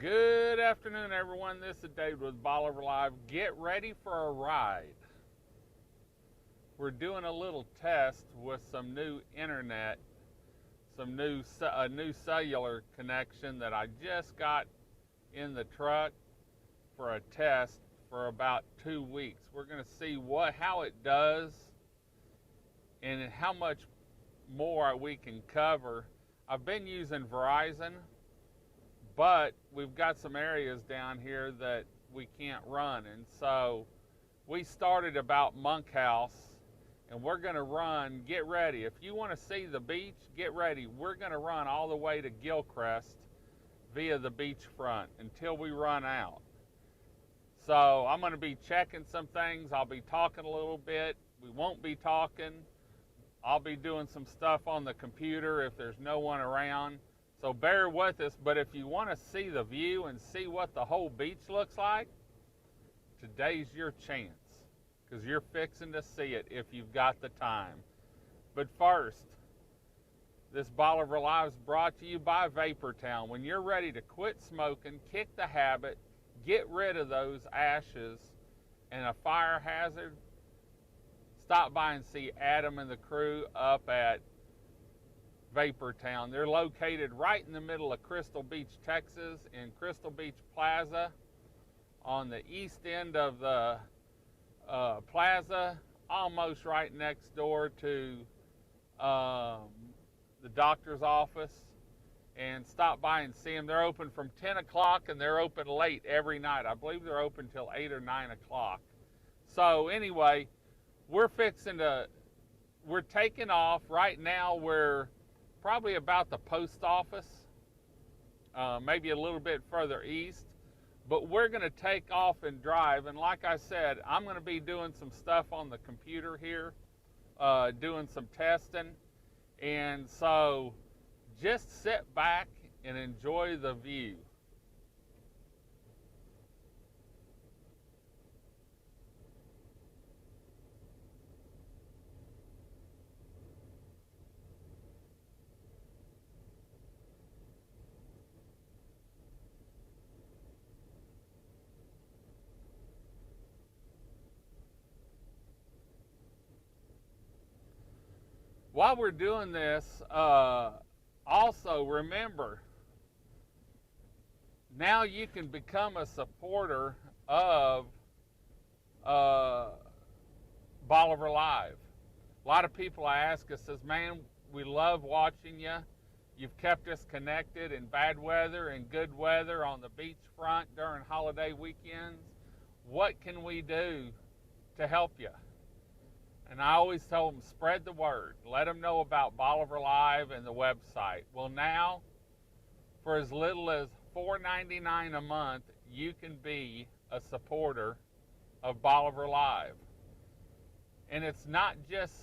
Good afternoon, everyone. This is Dave with Bolivar Live. Get ready for a ride. We're doing a little test with some new internet, a new cellular connection that I just got in the truck for a test for about 2 weeks. We're going to see how it does and how much more we can cover. I've been using Verizon, but we've got some areas down here that we can't run, and so we started about Monkhouse, and we're going to run. Get ready. If you want to see the beach, get ready. We're going to run all the way to Gilcrest via the beachfront until we run out. So I'm going to be checking some things. I'll be talking a little bit. We won't be talking. I'll be doing some stuff on the computer if there's no one around. So bear with us, but if you want to see the view and see what the whole beach looks like, today's your chance, because you're fixing to see it if you've got the time. But first, this Bolivar Live is brought to you by Vapor Town. When you're ready to quit smoking, kick the habit, get rid of those ashes and a fire hazard, stop by and see Adam and the crew up at Vapor Town. They're located right in the middle of Crystal Beach, Texas, in Crystal Beach Plaza, on the east end of the plaza, almost right next door to the doctor's office. And stop by and see them. They're open from 10 o'clock and they're open late every night. I believe they're open till 8 or 9 o'clock. So anyway, we're taking off. Right now we're probably about the post office, maybe a little bit further east, but we're going to take off and drive. And like I said, I'm going to be doing some stuff on the computer here, doing some testing, and so just sit back and enjoy the view. While we're doing this, also remember, now you can become a supporter of Bolivar Live. A lot of people ask us, says, man, we love watching you. You've kept us connected in bad weather and good weather on the beachfront during holiday weekends. What can we do to help you? And I always tell them, spread the word. Let them know about Bolivar Live and the website. Well, now, for as little as $4.99 a month, you can be a supporter of Bolivar Live. And it's not just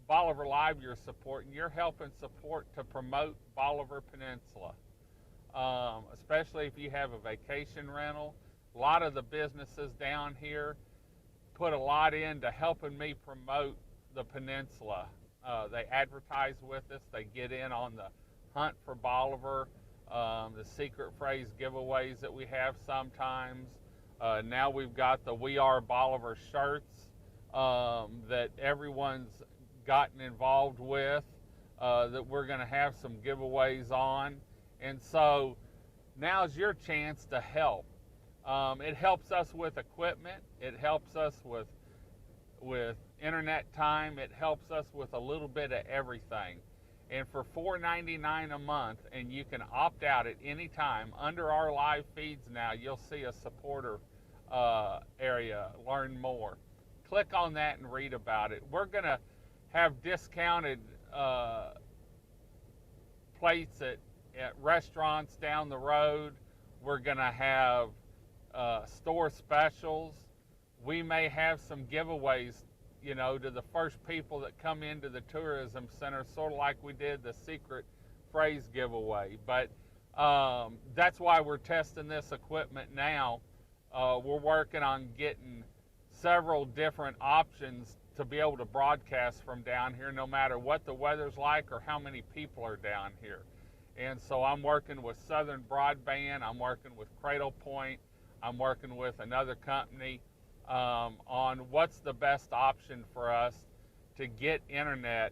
Bolivar Live you're supporting. You're helping support to promote Bolivar Peninsula, especially if you have a vacation rental. A lot of the businesses down here put a lot into helping me promote the peninsula. They advertise with us. They get in on the Hunt for Bolivar, the secret phrase giveaways that we have sometimes. Now we've got the We Are Bolivar shirts that everyone's gotten involved with, that we're going to have some giveaways on. And so now's your chance to help. It helps us with equipment. It helps us with internet time. It helps us with a little bit of everything. And for $4.99 a month, and you can opt out at any time, under our live feeds now, you'll see a supporter area, learn more. Click on that and read about it. We're going to have discounted plates at restaurants down the road. We're going to have store specials. We may have some giveaways, to the first people that come into the tourism center, sort of like we did the secret phrase giveaway. But that's why we're testing this equipment now. We're working on getting several different options to be able to broadcast from down here, no matter what the weather's like or how many people are down here. And so I'm working with Southern Broadband, I'm working with Cradle Point, I'm working with another company on what's the best option for us to get internet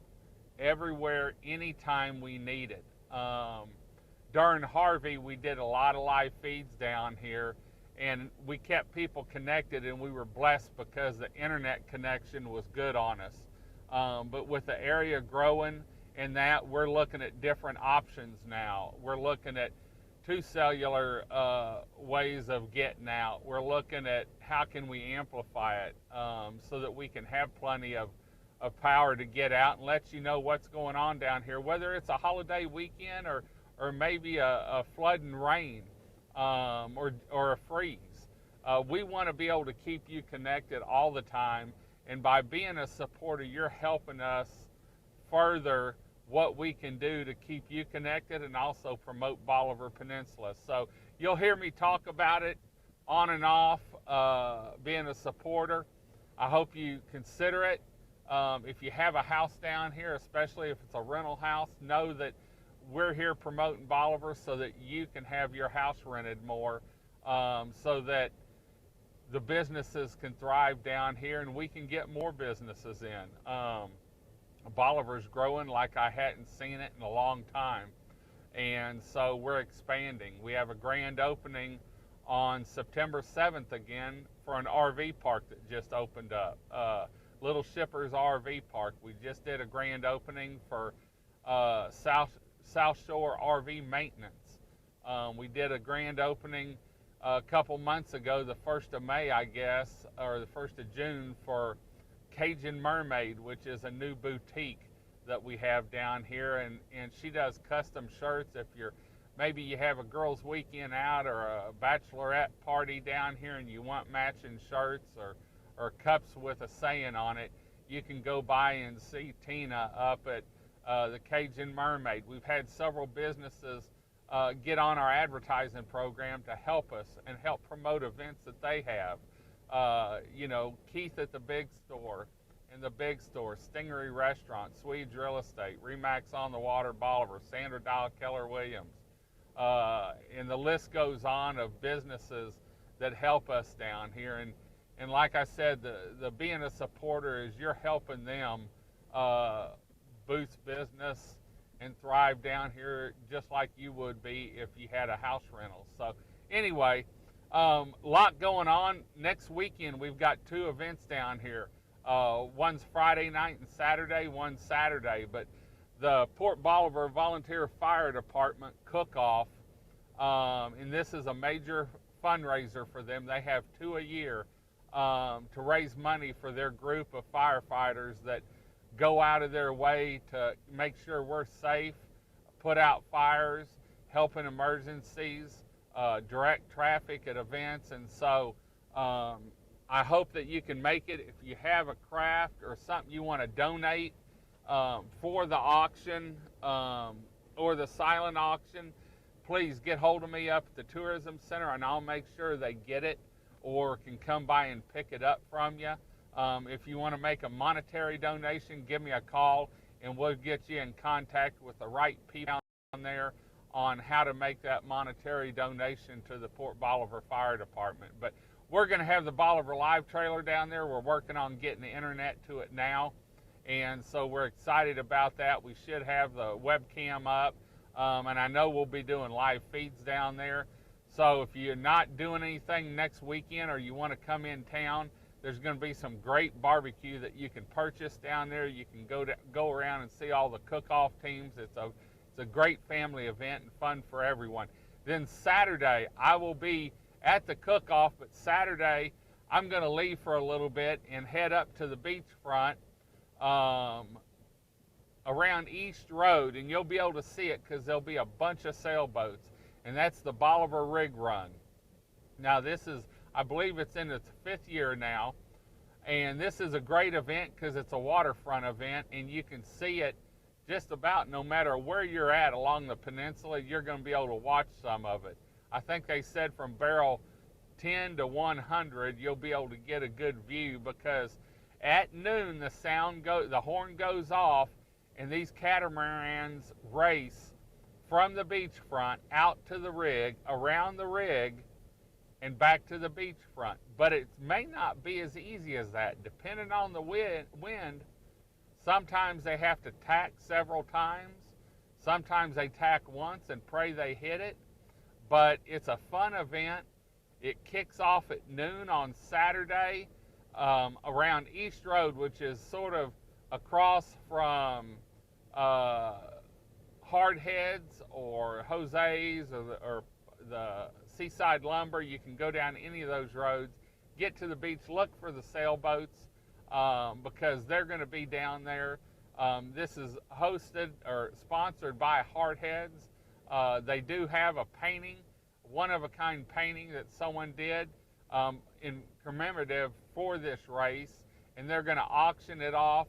everywhere, anytime we need it. During Harvey, we did a lot of live feeds down here, and we kept people connected, and we were blessed because the internet connection was good on us. But with the area growing and that, we're looking at different options now. We're looking at 2 cellular ways of getting out. We're looking at how can we amplify it so that we can have plenty of power to get out and let you know what's going on down here, whether it's a holiday weekend or maybe a flood and rain or a freeze. We want to be able to keep you connected all the time, and by being a supporter, you're helping us further what we can do to keep you connected and also promote Bolivar Peninsula. So you'll hear me talk about it on and off, being a supporter. I hope you consider it. If you have a house down here, especially if it's a rental house, know that we're here promoting Bolivar so that you can have your house rented more, so that the businesses can thrive down here and we can get more businesses in. Bolivar's growing like I hadn't seen it in a long time, and so we're expanding. We have a grand opening on September 7th again for an RV park that just opened up. Little Shippers RV Park. We just did a grand opening for South Shore RV maintenance. We did a grand opening a couple months ago, the 1st of May, I guess, or the 1st of June, for Cajun Mermaid, which is a new boutique that we have down here, and she does custom shirts. If maybe you have a girls' weekend out or a bachelorette party down here and you want matching shirts or cups with a saying on it, you can go by and see Tina up at the Cajun Mermaid. We've had several businesses get on our advertising program to help us and help promote events that they have. Keith at the Big Store and the Big Store, Stingaree Restaurant, Swedes Real Estate, Remax on the Water Bolivar, Sandra Dial Keller Williams, and the list goes on of businesses that help us down here. And like I said, the being a supporter is you're helping them boost business and thrive down here just like you would be if you had a house rental. So anyway, lot going on. Next weekend we've got 2 events down here. One's Friday night and Saturday, one's Saturday. But the Port Bolivar Volunteer Fire Department cook-off, and this is a major fundraiser for them. They have 2 a year to raise money for their group of firefighters that go out of their way to make sure we're safe, put out fires, help in emergencies, direct traffic at events. And so I hope that you can make it. If you have a craft or something you want to donate for the auction or the silent auction, please get hold of me up at the Tourism Center, and I'll make sure they get it or can come by and pick it up from you. If you want to make a monetary donation, give me a call and we'll get you in contact with the right people down there on how to make that monetary donation to the Port Bolivar Fire Department. But we're going to have the Bolivar Live trailer down there. We're working on getting the internet to it now, and so we're excited about that. We should have the webcam up, and I know we'll be doing live feeds down there. So if you're not doing anything next weekend or you want to come in town, there's going to be some great barbecue that you can purchase down there. You can go around and see all the cook-off teams. It's a great family event and fun for everyone. Then Saturday, I will be at the cook-off, but Saturday I'm going to leave for a little bit and head up to the beachfront around East Road, and you'll be able to see it because there'll be a bunch of sailboats, and that's the Bolivar Rig Run. Now this is, I believe it's in its 5th year now, and this is a great event because it's a waterfront event, and you can see it just about no matter where you're at along the peninsula. You're going to be able to watch some of it. I think they said from barrel 10 to 100 you'll be able to get a good view, because at noon the horn goes off and these catamarans race from the beachfront out to the rig, around the rig, and back to the beachfront. But it may not be as easy as that. Depending on the wind, sometimes they have to tack several times. Sometimes they tack once and pray they hit it. But it's a fun event. It kicks off at noon on Saturday around East Road, which is sort of across from Hardheads or Jose's or the Seaside Lumber. You can go down any of those roads, get to the beach, look for the sailboats because they're going to be down there. This is hosted or sponsored by Hardheads. They do have a painting, one-of-a-kind painting that someone did in commemorative for this race, and they're going to auction it off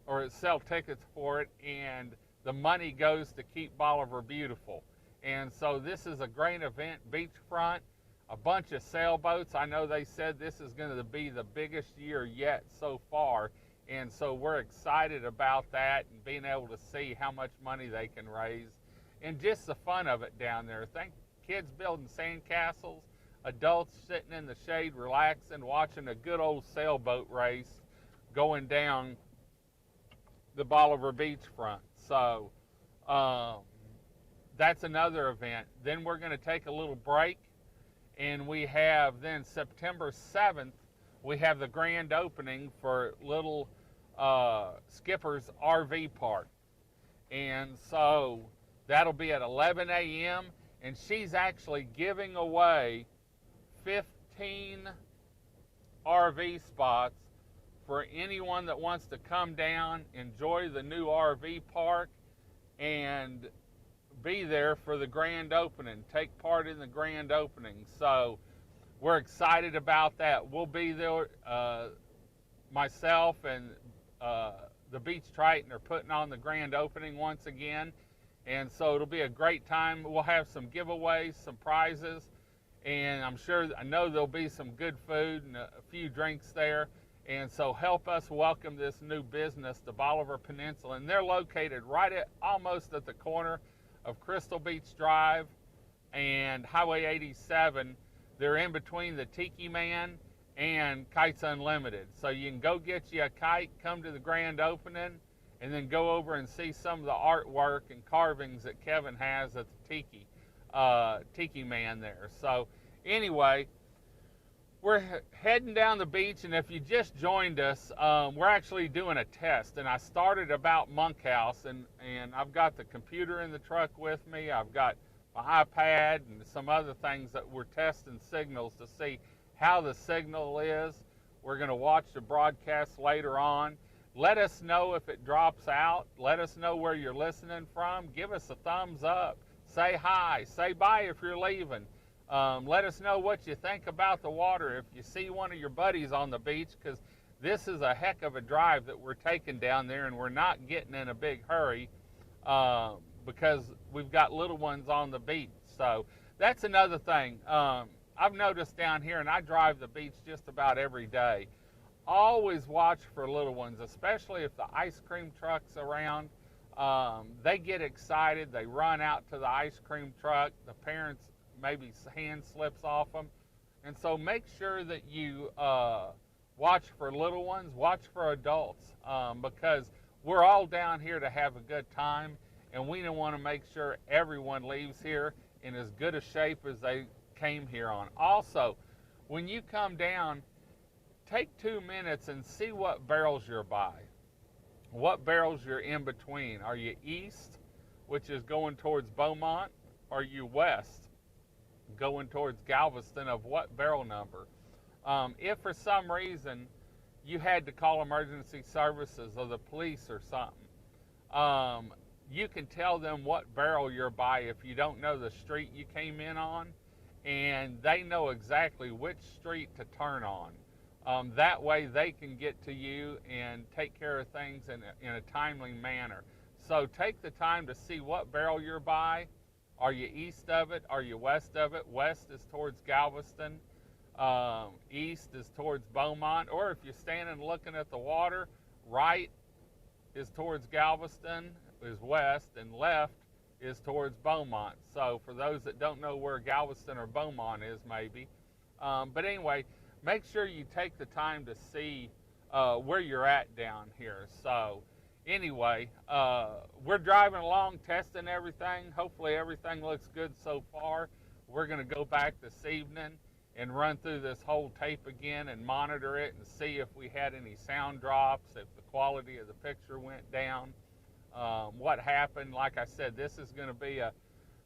or sell tickets for it, and the money goes to keep Bolivar beautiful. And so this is a great event, beachfront, a bunch of sailboats. I know they said this is going to be the biggest year yet so far, and so we're excited about that and being able to see how much money they can raise and just the fun of it down there. Think kids building sandcastles, adults sitting in the shade relaxing, watching a good old sailboat race going down the Bolivar beachfront. So that's another event. Then we're going to take a little break, and we have then September 7th, we have the grand opening for Little Skipper's RV Park. And so that'll be at 11 a.m., and she's actually giving away 15 RV spots for anyone that wants to come down, enjoy the new RV park, and be there for the grand opening, take part in the grand opening. So we're excited about that. We'll be there. Myself and the Beach Triton are putting on the grand opening once again, and so it'll be a great time. We'll have some giveaways, some prizes, and I know there'll be some good food and a few drinks there. And so help us welcome this new business to Bolivar Peninsula. And they're located right at almost at the corner of Crystal Beach Drive and Highway 87. They're in between the Tiki Man and Kites Unlimited. So you can go get you a kite, come to the grand opening, and then go over and see some of the artwork and carvings that Kevin has at the Tiki Man there. So anyway, we're heading down the beach, and if you just joined us, we're actually doing a test. And I started about Monkhouse, and I've got the computer in the truck with me. I've got my iPad and some other things that we're testing signals to see how the signal is. We're going to watch the broadcast later on. Let us know if it drops out. Let us know where you're listening from. Give us a thumbs up. Say hi. Say bye if you're leaving. Let us know what you think about the water if you see one of your buddies on the beach, because this is a heck of a drive that we're taking down there, and we're not getting in a big hurry because we've got little ones on the beach. So that's another thing. I've noticed down here, and I drive the beach just about every day, always watch for little ones, especially if the ice cream truck's around. They get excited. They run out to the ice cream truck. The parents maybe hand slips off them. And so make sure that you watch for little ones, watch for adults, because we're all down here to have a good time, and we want to make sure everyone leaves here in as good a shape as they came here on. Also, when you come down, take 2 minutes and see what barrels you're by, what barrels you're in between. Are you east, which is going towards Beaumont? Are you west, going towards Galveston, of what barrel number? If for some reason you had to call emergency services or the police or something, you can tell them what barrel you're by if you don't know the street you came in on, and they know exactly which street to turn on. That way they can get to you and take care of things in a timely manner. So take the time to see what barrel you're by. Are you east of it? Are you west of it? West is towards Galveston. East is towards Beaumont. Or if you're standing looking at the water, right is towards Galveston, is west, and left is towards Beaumont. So for those that don't know where Galveston or Beaumont is, maybe. But anyway, make sure you take the time to see where you're at down here. So anyway, we're driving along, testing everything. Hopefully everything looks good so far. We're going to go back this evening and run through this whole tape again and monitor it and see if we had any sound drops, if the quality of the picture went down, what happened. Like I said, this is going to be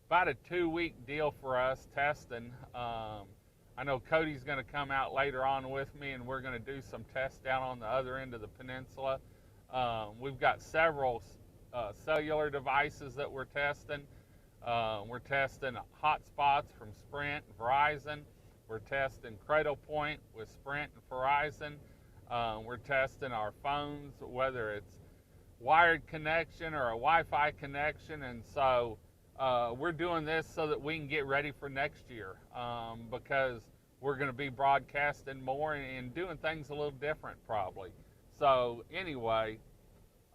about a 2-week deal for us testing. I know Cody's going to come out later on with me, and we're going to do some tests down on the other end of the peninsula. We've got several cellular devices that we're testing. We're testing hotspots from Sprint, Verizon. We're testing Cradle Point with Sprint and Verizon. We're testing our phones, whether it's wired connection or a Wi-Fi connection. And so we're doing this so that we can get ready for next year, because we're going to be broadcasting more and doing things a little different probably. So anyway,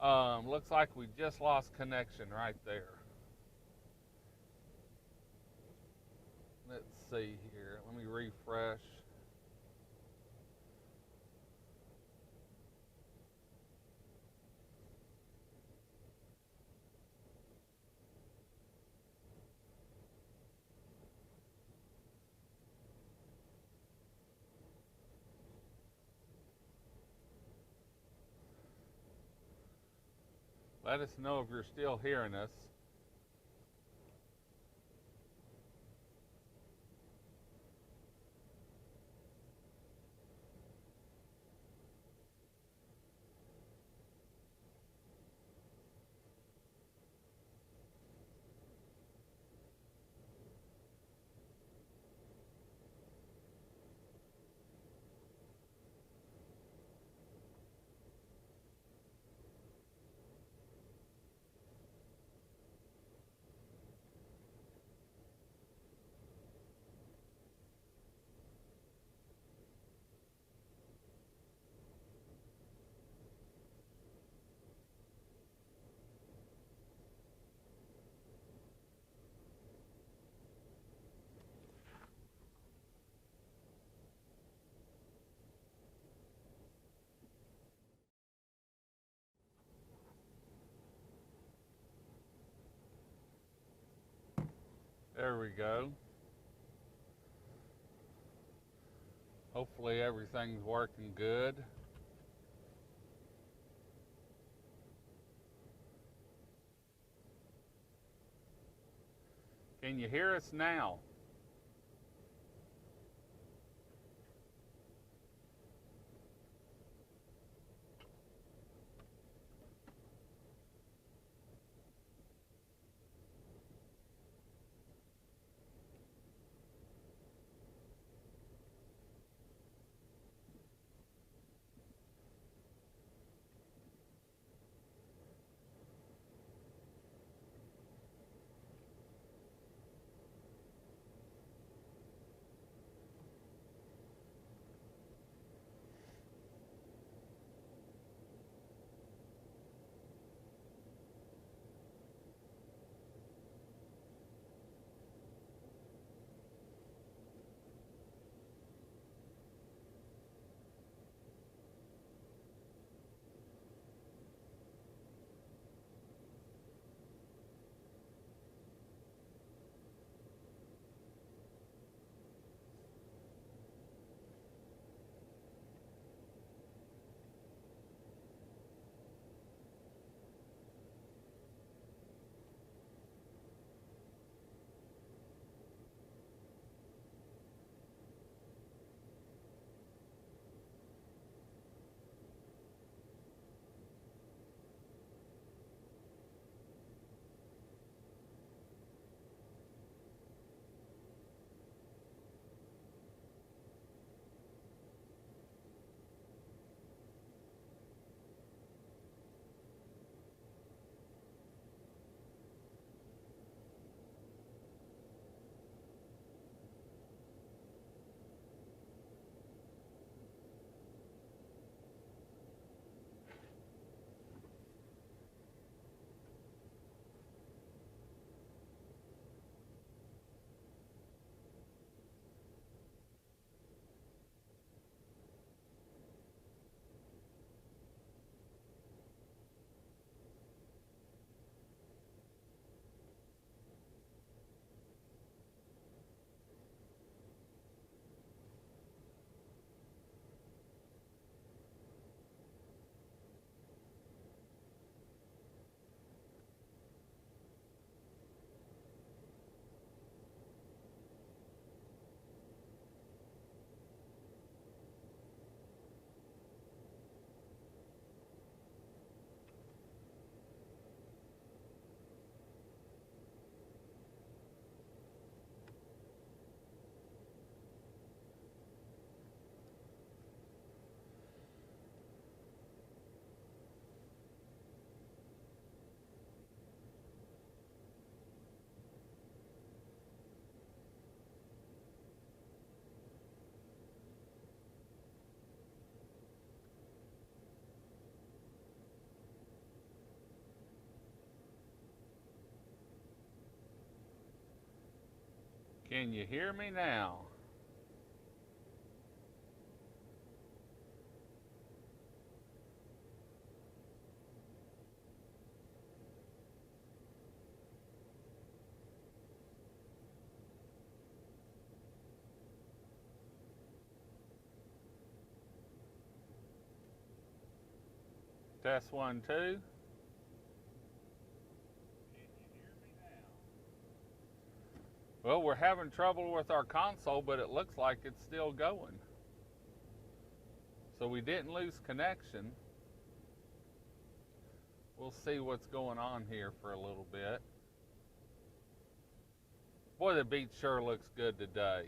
looks like we just lost connection right there. Let's see here. Let me refresh. Let us know if you're still hearing us. There we go. Hopefully everything's working good. Can you hear us now? Can you hear me now? Test 1, 2. Well, we're having trouble with our console, but it looks like it's still going. So we didn't lose connection. We'll see what's going on here for a little bit. Boy, the beach sure looks good today.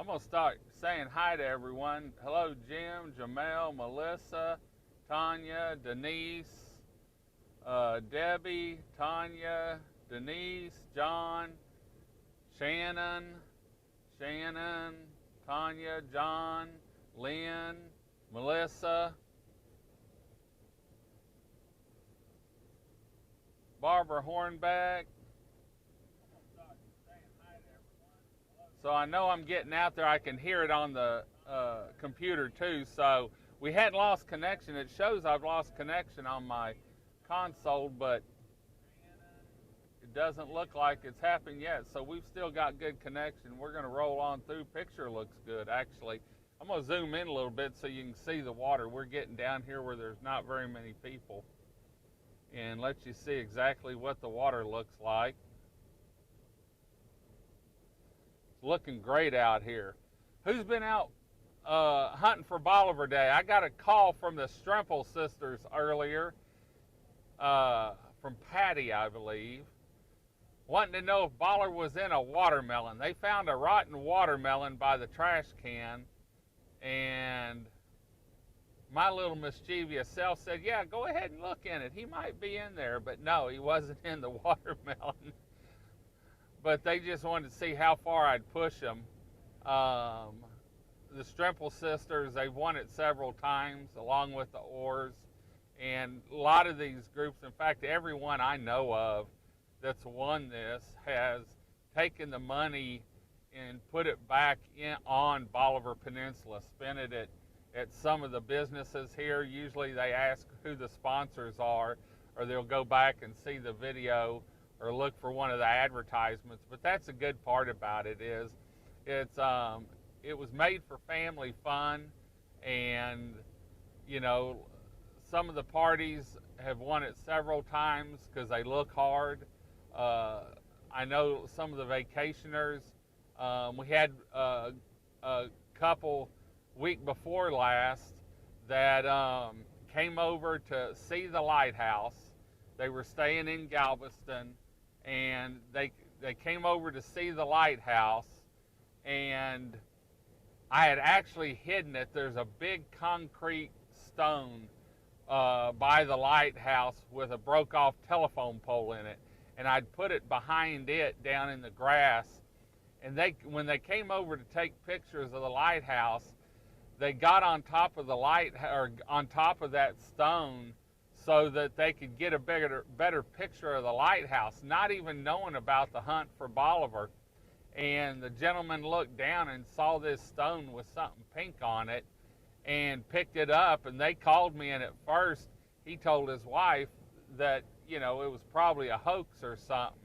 I'm going to start saying hi to everyone. Hello, Jim, Jamel, Melissa, Tanya, Denise, Debbie, Tanya, Denise, John, Shannon, Tanya, John, Lynn, Melissa, Barbara Hornbeck. So I know I'm getting out there. I can hear it on the computer too. So we hadn't lost connection. It shows I've lost connection on my console, but it doesn't look like it's happened yet. So we've still got good connection. We're going to roll on through. Picture looks good, actually. I'm going to zoom in a little bit so you can see the water. We're getting down here where there's not very many people, and let you see exactly what the water looks like. Looking great out here. Who's been out hunting for Bolivar Day? I got a call from the Stremple sisters earlier, from Patty, I believe, wanting to know if Bolivar was in a watermelon. They found a rotten watermelon by the trash can, and my little mischievous self said, yeah, go ahead and look in it. He might be in there, but no, he wasn't in the watermelon. But they just wanted to see how far I'd push them. The Stremple sisters, they've won it several times, along with the Oars. And a lot of these groups, in fact, everyone I know of that's won this has taken the money and put it back on Bolivar Peninsula, spent it at some of the businesses here. Usually they ask who the sponsors are, or they'll go back and see the video or look for one of the advertisements. But that's the good part about it, is it was made for family fun, and you know, some of the parties have won it several times because they look hard. I know some of the vacationers, we had a couple week before last that came over to see the lighthouse. They were staying in Galveston, and they came over to see the lighthouse, and I had actually hidden it. There's a big concrete stone by the lighthouse with a broke off telephone pole in it, and I'd put it behind it down in the grass. And when they came over to take pictures of the lighthouse, they got on top of on top of that stone so that they could get a better picture of the lighthouse, not even knowing about the hunt for Bolivar. And the gentleman looked down and saw this stone with something pink on it and picked it up, and they called me, and at first he told his wife that, you know, it was probably a hoax or something.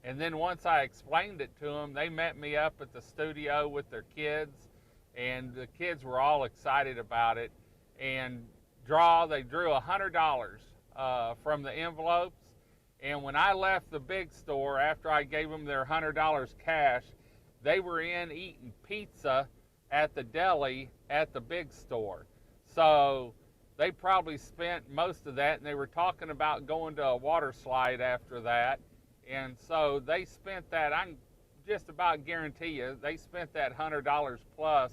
And then once I explained it to them, they met me up at the studio with their kids, and the kids were all excited about it. And they drew $100 from the envelopes, And when I left the big store, after I gave them their $100 cash, they were in eating pizza at the deli at the big store. So they probably spent most of that, and they were talking about going to a water slide after that. And so they spent that, I can just about guarantee you, they spent that $100 plus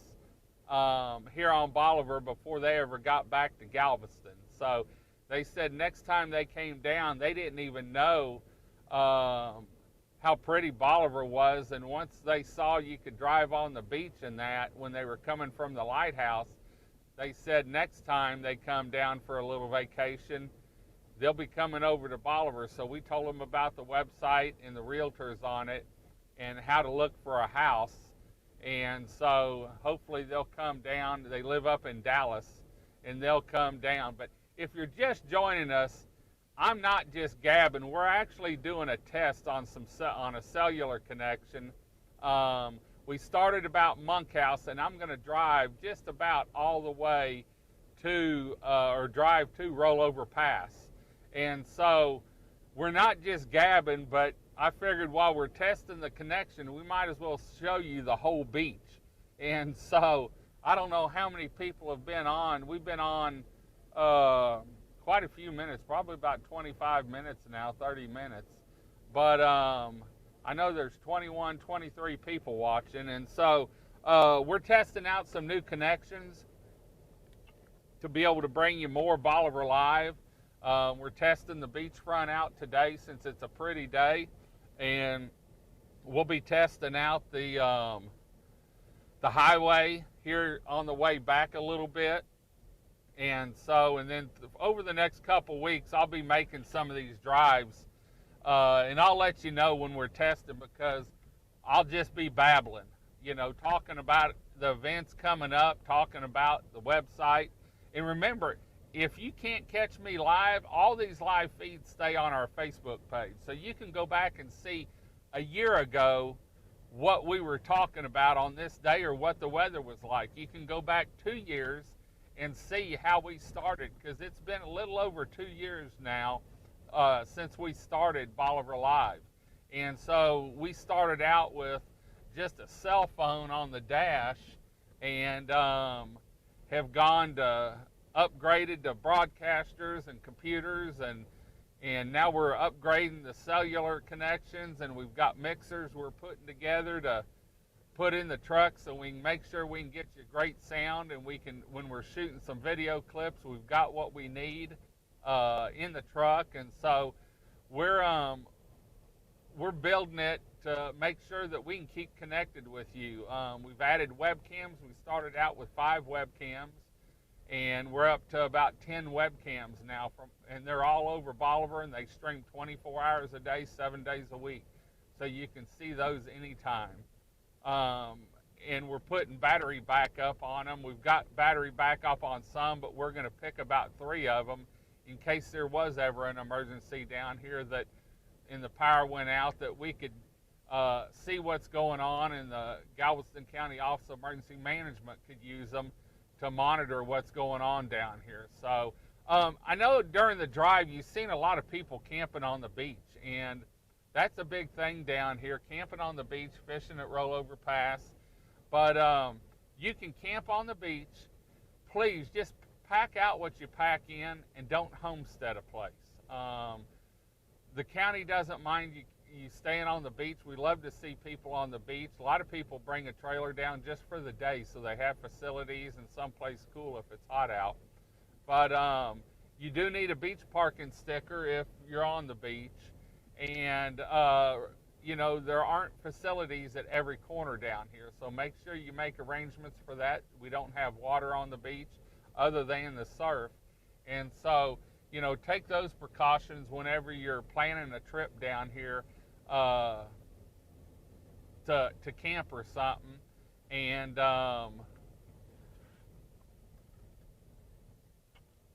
here on Bolivar before they ever got back to Galveston. So they said next time they came down, they didn't even know how pretty Bolivar was, and once they saw you could drive on the beach and that when they were coming from the lighthouse, they said next time they come down for a little vacation, they'll be coming over to Bolivar. So we told them about the website and the realtors on it and how to look for a house. And so hopefully they'll come down. They live up in Dallas, and they'll come down. But if you're just joining us, I'm not just gabbing. We're actually doing a test on a cellular connection. We started about Monkhouse, and I'm going to drive just about all the way to, drive to Rollover Pass. And so we're not just gabbing, but I figured while we're testing the connection, we might as well show you the whole beach. And so I don't know how many people have been on. We've been on quite a few minutes, probably about 25 minutes now, 30 minutes. But I know there's 21, 23 people watching. And so we're testing out some new connections to be able to bring you more Bolivar Live. We're testing the beachfront out today since it's a pretty day. And we'll be testing out the highway here on the way back a little bit. And then over the next couple weeks, I'll be making some of these drives. And I'll let you know when we're testing, because I'll just be babbling, talking about the events coming up, talking about the website. And remember, if you can't catch me live, all these live feeds stay on our Facebook page. So you can go back and see a year ago what we were talking about on this day or what the weather was like. You can go back 2 years and see how we started, because it's been a little over 2 years now since we started Bolivar Live. And so we started out with just a cell phone on the dash, and have gone to upgraded to broadcasters and computers, and now we're upgrading the cellular connections, and we've got mixers we're putting together to put in the truck so we can make sure we can get you great sound, and we can, when we're shooting some video clips, we've got what we need in the truck. And so we're building it to make sure that we can keep connected with you. We've added webcams. We started out with 5 webcams, and we're up to about 10 webcams now, and they're all over Bolivar, and they stream 24 hours a day, 7 days a week, so you can see those anytime. And we're putting battery backup on them. We've got battery backup on some, but we're going to pick about 3 of them in case there was ever an emergency down here that and the power went out, that we could see what's going on, and the Galveston County Office of Emergency Management could use them to monitor what's going on down here. So I know during the drive you've seen a lot of people camping on the beach, and that's a big thing down here, camping on the beach, fishing at Rollover Pass. But you can camp on the beach. Please just pack out what you pack in, and don't homestead a place. The county doesn't mind you staying on the beach. We love to see people on the beach. A lot of people bring a trailer down just for the day so they have facilities and someplace cool if it's hot out. But you do need a beach parking sticker if you're on the beach. And, there aren't facilities at every corner down here. So make sure you make arrangements for that. We don't have water on the beach other than the surf. And so, take those precautions whenever you're planning a trip down here to camp or something. And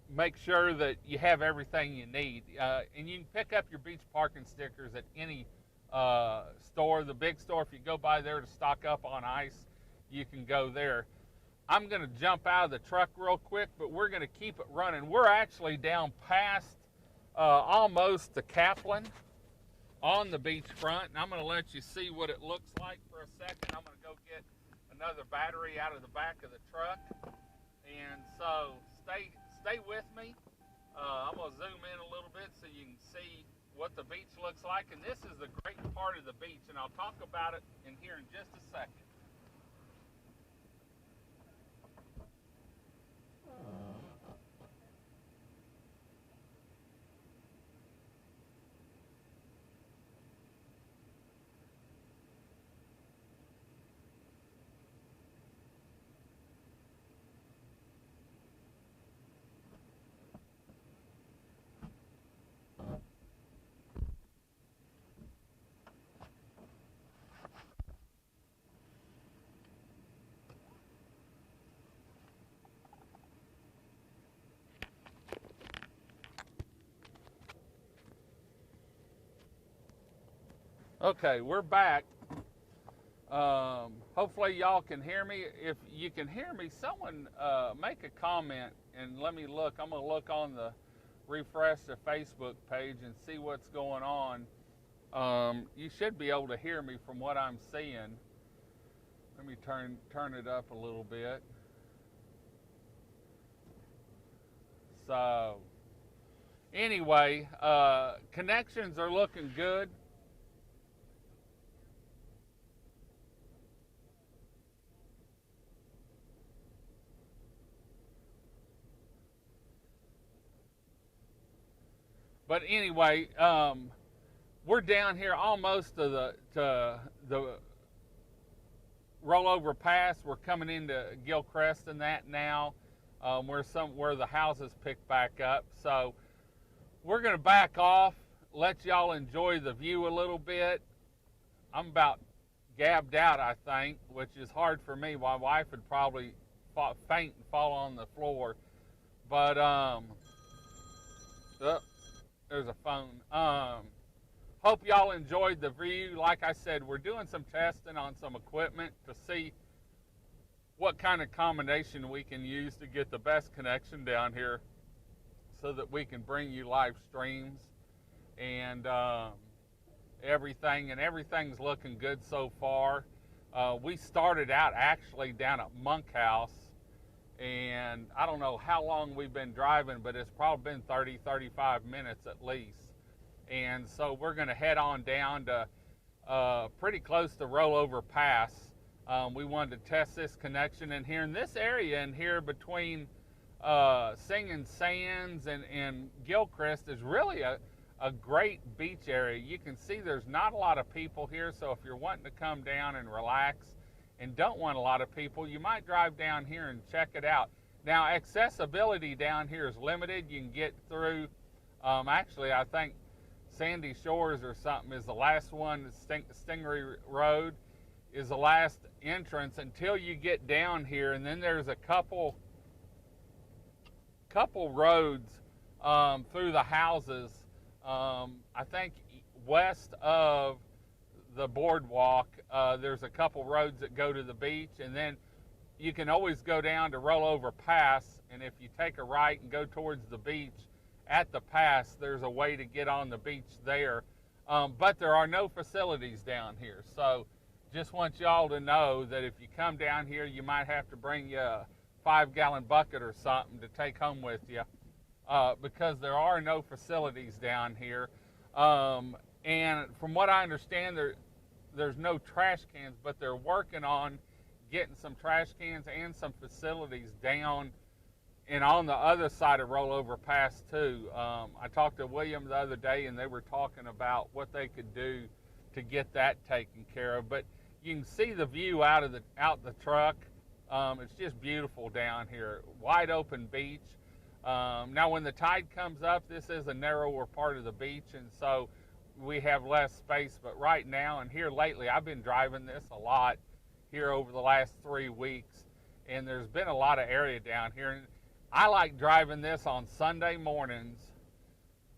make sure that you have everything you need. And you can pick up your beach parking stickers at any store. The big store, if you go by there to stock up on ice, you can go there. I'm going to jump out of the truck real quick, but we're going to keep it running. We're actually down past almost to Kaplan on the beachfront, and I'm going to let you see what it looks like for a second. I'm going to go get another battery out of the back of the truck, and so stay with me. I'm going to zoom in a little bit so you can see what the beach looks like, and this is the great part of the beach, and I'll talk about it in here in just a second. Okay, we're back. Hopefully y'all can hear me. If you can hear me, someone make a comment and let me look. I'm going to look on the refresh the Facebook page and see what's going on. You should be able to hear me from what I'm seeing. Let me turn it up a little bit. So anyway, connections are looking good. But anyway, we're down here almost to the rollover pass. We're coming into Gilcrest and that now, where the houses pick back up. So we're going to back off, let y'all enjoy the view a little bit. I'm about gabbed out, I think, which is hard for me. My wife would probably faint and fall on the floor. But there's a phone. Hope y'all enjoyed the view. Like I said, we're doing some testing on some equipment to see what kind of combination we can use to get the best connection down here so that we can bring you live streams and everything. And everything's looking good so far. We started out actually down at Monkhouse, and I don't know how long we've been driving, but it's probably been 30-35 minutes at least. And so we're going to head on down to pretty close to Rollover Pass. We wanted to test this connection in here. In this area in here between Singing Sands and Gilcrest is really a great beach area. You can see there's not a lot of people here, so if you're wanting to come down and relax and don't want a lot of people, you might drive down here and check it out. Now, accessibility down here is limited. You can get through, actually, I think Sandy Shores or something is the last one. Stingaree Road is the last entrance until you get down here, and then there's a couple roads through the houses. I think west of the boardwalk, there's a couple roads that go to the beach, and then you can always go down to Rollover Pass, and if you take a right and go towards the beach at the pass, there's a way to get on the beach there. But there are no facilities down here, so just want y'all to know that if you come down here, you might have to bring you a 5-gallon bucket or something to take home with you, because there are no facilities down here. And from what I understand, there's no trash cans, but they're working on getting some trash cans and some facilities down and on the other side of Rollover Pass too. I talked to William the other day, and they were talking about what they could do to get that taken care of. But you can see the view out the truck. It's just beautiful down here. Wide open beach. Now, when the tide comes up, this is a narrower part of the beach, and so we have less space. But right now and here lately, I've been driving this a lot here over the last 3 weeks, and there's been a lot of area down here. And I like driving this on Sunday mornings.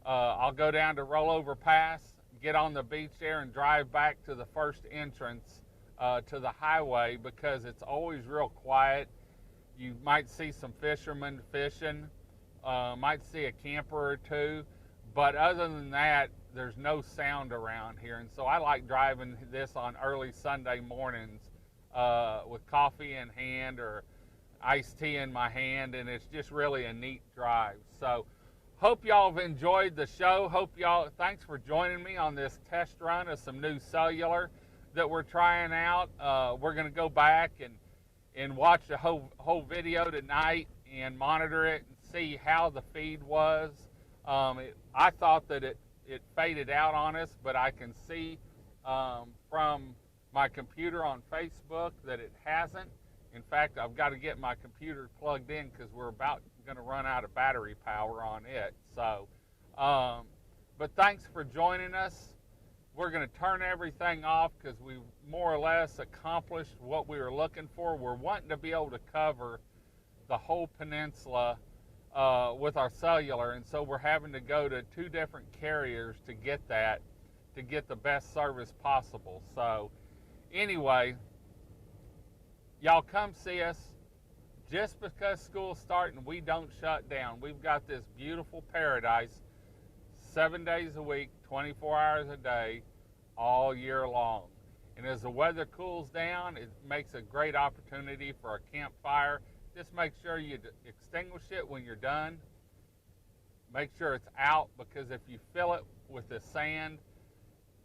I'll go down to Rollover Pass, get on the beach there, and drive back to the first entrance to the highway, because it's always real quiet. You might see some fishermen fishing, might see a camper or two, But other than that, there's no sound around here. And so I like driving this on early Sunday mornings with coffee in hand or iced tea in my hand, and it's just really a neat drive. So hope y'all have enjoyed the show. Thanks for joining me on this test run of some new cellular that we're trying out. We're going to go back and watch the whole video tonight and monitor it and see how the feed was. I thought that it faded out on us, but I can see from my computer on Facebook that it hasn't. In fact, I've got to get my computer plugged in because we're about going to run out of battery power on it. So, but thanks for joining us. We're going to turn everything off because we more or less accomplished what we were looking for. We're wanting to be able to cover the whole peninsula with our cellular, and so we're having to go to 2 different carriers to get that, to get the best service possible. So anyway, y'all come see us. Just because school's starting, we don't shut down. We've got this beautiful paradise 7 days a week, 24 hours a day, all year long. And as the weather cools down, it makes a great opportunity for a campfire. Just make sure you extinguish it when you're done. Make sure it's out, because if you fill it with the sand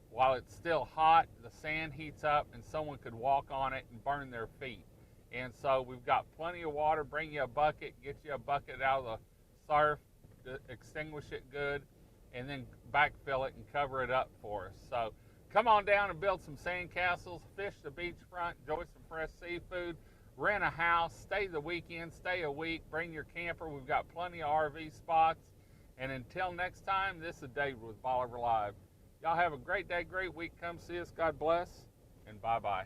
while it's still hot, the sand heats up and someone could walk on it and burn their feet. And so we've got plenty of water. Bring you a bucket, get you a bucket out of the surf, to extinguish it good, and then backfill it and cover it up for us. So come on down and build some sand castles, fish the beachfront, enjoy some fresh seafood, rent a house, stay the weekend, stay a week, bring your camper. We've got plenty of RV spots. And until next time, this is David with Bolivar Live. Y'all have a great day, great week. Come see us. God bless, and bye-bye.